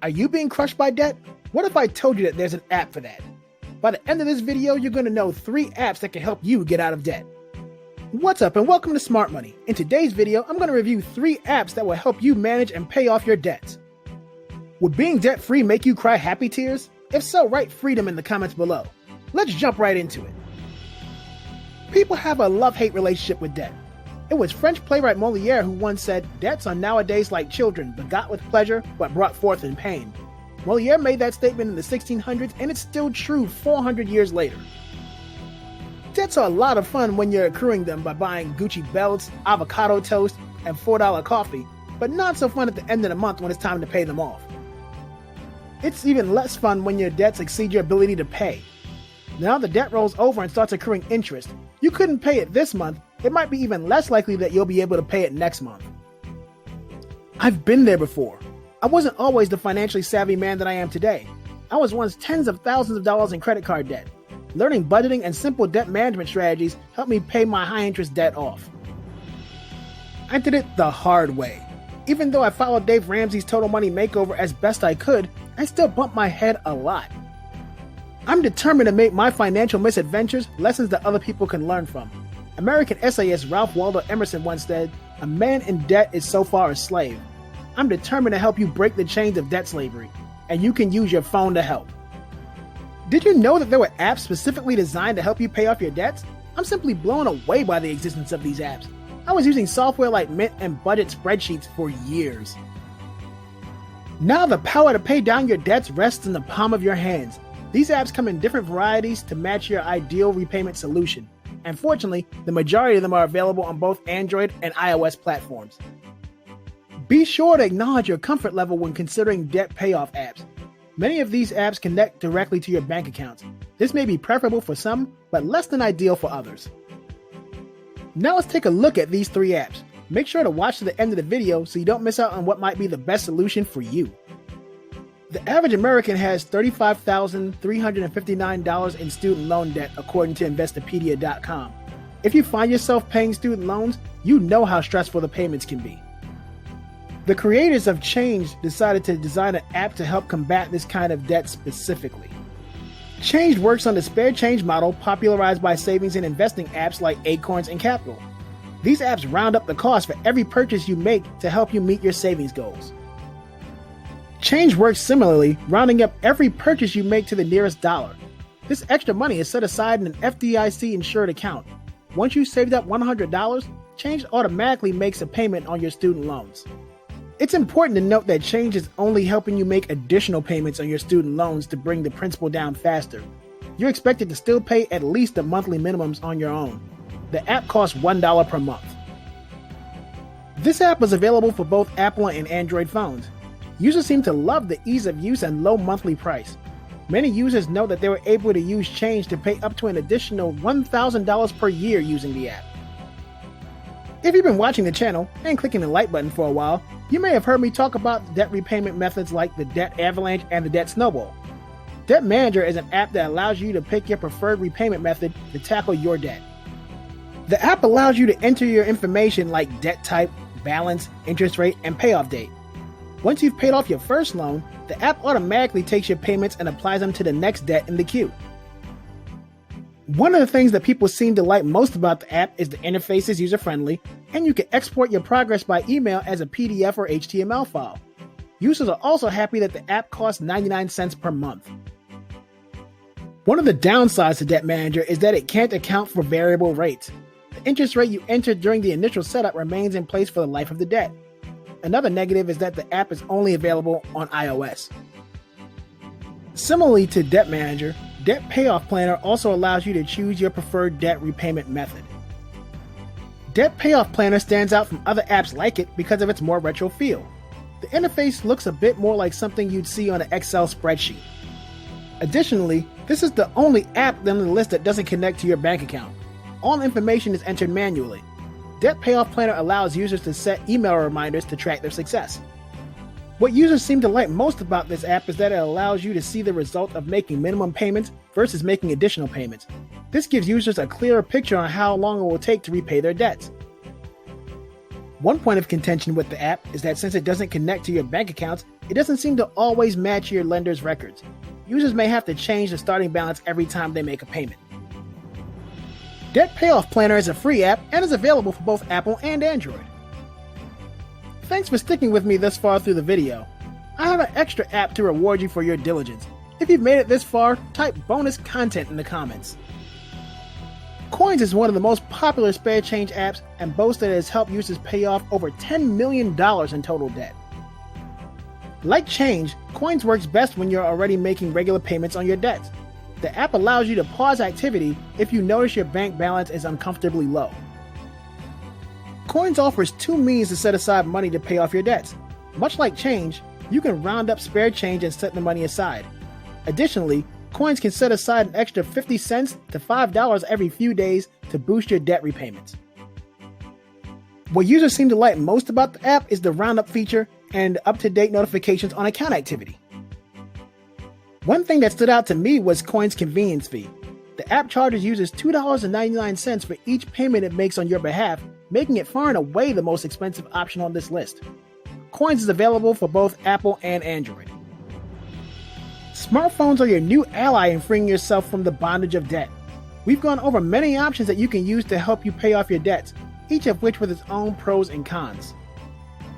Are you being crushed by debt? What if I told you that there's an app for that? By the end of this video, you're going to know 3 apps that can help you get out of debt. What's up and welcome to Smart Money. In today's video, I'm going to review 3 apps that will help you manage and pay off your debts. Would being debt-free make you cry happy tears? If so, write freedom in the comments below. Let's jump right into it. People have a love-hate relationship with debt. It was French playwright Molière who once said, "Debts are nowadays like children, begot with pleasure, but brought forth in pain." Molière made that statement in the 1600s, and it's still true 400 years later. Debts are a lot of fun when you're accruing them by buying Gucci belts, avocado toast, and $4 coffee, but not so fun at the end of the month when it's time to pay them off. It's even less fun when your debts exceed your ability to pay. Now the debt rolls over and starts accruing interest. You couldn't pay it this month, it might be even less likely that you'll be able to pay it next month. I've been there before. I wasn't always the financially savvy man that I am today. I was once tens of thousands of dollars in credit card debt. Learning budgeting and simple debt management strategies helped me pay my high-interest debt off. I did it the hard way. Even though I followed Dave Ramsey's Total Money Makeover as best I could, I still bumped my head a lot. I'm determined to make my financial misadventures lessons that other people can learn from. American essayist Ralph Waldo Emerson once said, "A man in debt is so far a slave." I'm determined to help you break the chains of debt slavery, and you can use your phone to help. Did you know that there were apps specifically designed to help you pay off your debts? I'm simply blown away by the existence of these apps. I was using software like Mint and budget spreadsheets for years. Now the power to pay down your debts rests in the palm of your hands. These apps come in different varieties to match your ideal repayment solution. And fortunately, the majority of them are available on both Android and iOS platforms. Be sure to acknowledge your comfort level when considering debt payoff apps. Many of these apps connect directly to your bank accounts. This may be preferable for some, but less than ideal for others. Now let's take a look at these 3 apps. Make sure to watch to the end of the video so you don't miss out on what might be the best solution for you. The average American has $35,359 in student loan debt, according to Investopedia.com. If you find yourself paying student loans, you know how stressful the payments can be. The creators of Change decided to design an app to help combat this kind of debt specifically. Change works on the spare change model popularized by savings and investing apps like Acorns and Qapital. These apps round up the cost for every purchase you make to help you meet your savings goals. Change works similarly, rounding up every purchase you make to the nearest dollar. This extra money is set aside in an FDIC-insured account. Once you've saved up $100, Change automatically makes a payment on your student loans. It's important to note that Change is only helping you make additional payments on your student loans to bring the principal down faster. You're expected to still pay at least the monthly minimums on your own. The app costs $1 per month. This app is available for both Apple and Android phones. Users seem to love the ease of use and low monthly price. Many users know that they were able to use Change to pay up to an additional $1,000 per year using the app. If you've been watching the channel and clicking the like button for a while, you may have heard me talk about debt repayment methods like the Debt Avalanche and the Debt Snowball. Debt Manager is an app that allows you to pick your preferred repayment method to tackle your debt. The app allows you to enter your information like debt type, balance, interest rate, and payoff date. Once you've paid off your first loan, the app automatically takes your payments and applies them to the next debt in the queue. One of the things that people seem to like most about the app is the interface is user-friendly, and you can export your progress by email as a PDF or HTML file. Users are also happy that the app costs 99 cents per month. One of the downsides to Debt Manager is that it can't account for variable rates. The interest rate you entered during the initial setup remains in place for the life of the debt. Another negative is that the app is only available on iOS. Similarly to Debt Manager, Debt Payoff Planner also allows you to choose your preferred debt repayment method. Debt Payoff Planner stands out from other apps like it because of its more retro feel. The interface looks a bit more like something you'd see on an Excel spreadsheet. Additionally, this is the only app on the list that doesn't connect to your bank account. All information is entered manually. Debt Payoff Planner allows users to set email reminders to track their success. What users seem to like most about this app is that it allows you to see the result of making minimum payments versus making additional payments. This gives users a clearer picture on how long it will take to repay their debts. One point of contention with the app is that since it doesn't connect to your bank accounts, it doesn't seem to always match your lender's records. Users may have to change the starting balance every time they make a payment. Debt Payoff Planner is a free app and is available for both Apple and Android. Thanks for sticking with me this far through the video. I have an extra app to reward you for your diligence. If you've made it this far, type bonus content in the comments. Coins is one of the most popular spare change apps and boasts that it has helped users pay off over $10 million in total debt. Like Change, Coins works best when you're already making regular payments on your debts. The app allows you to pause activity if you notice your bank balance is uncomfortably low. Coins offers two means to set aside money to pay off your debts. Much like Change, you can round up spare change and set the money aside. Additionally, Coins can set aside an extra 50 cents to $5 every few days to boost your debt repayments. What users seem to like most about the app is the roundup feature and up-to-date notifications on account activity. One thing that stood out to me was Coins' convenience fee. The app charges users $2.99 for each payment it makes on your behalf, making it far and away the most expensive option on this list. Coins is available for both Apple and Android. Smartphones are your new ally in freeing yourself from the bondage of debt. We've gone over many options that you can use to help you pay off your debts, each of which with its own pros and cons.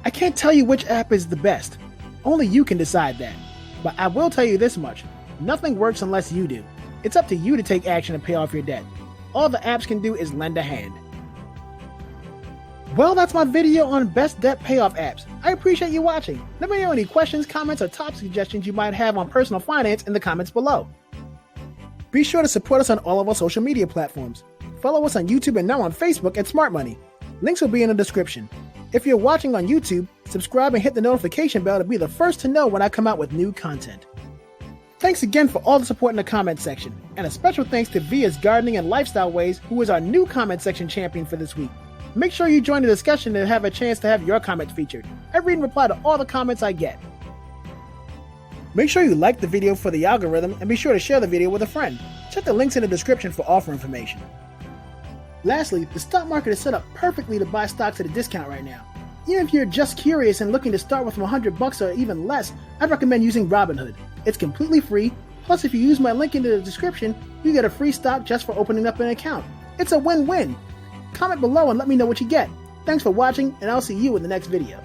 I can't tell you which app is the best. Only you can decide that. But I will tell you this much. Nothing works unless you do. It's up to you to take action to pay off your debt. All the apps can do is lend a hand. Well, that's my video on best debt payoff apps. I appreciate you watching. Let me know any questions, comments, or top suggestions you might have on personal finance in the comments below. Be sure to support us on all of our social media platforms. Follow us on YouTube and now on Facebook at Smart Money. Links will be in the description. If you're watching on YouTube, subscribe and hit the notification bell to be the first to know when I come out with new content. Thanks again for all the support in the comments section, and a special thanks to Via's Gardening and Lifestyle Ways, who is our new comment section champion for this week. Make sure you join the discussion and have a chance to have your comments featured. I read and reply to all the comments I get. Make sure you like the video for the algorithm and be sure to share the video with a friend. Check the links in the description for offer information. Lastly, the stock market is set up perfectly to buy stocks at a discount right now. Even if you're just curious and looking to start with $100 or even less, I'd recommend using Robinhood. It's completely free, plus if you use my link in the description, you get a free stock just for opening up an account. It's a win-win. Comment below and let me know what you get. Thanks for watching, and I'll see you in the next video.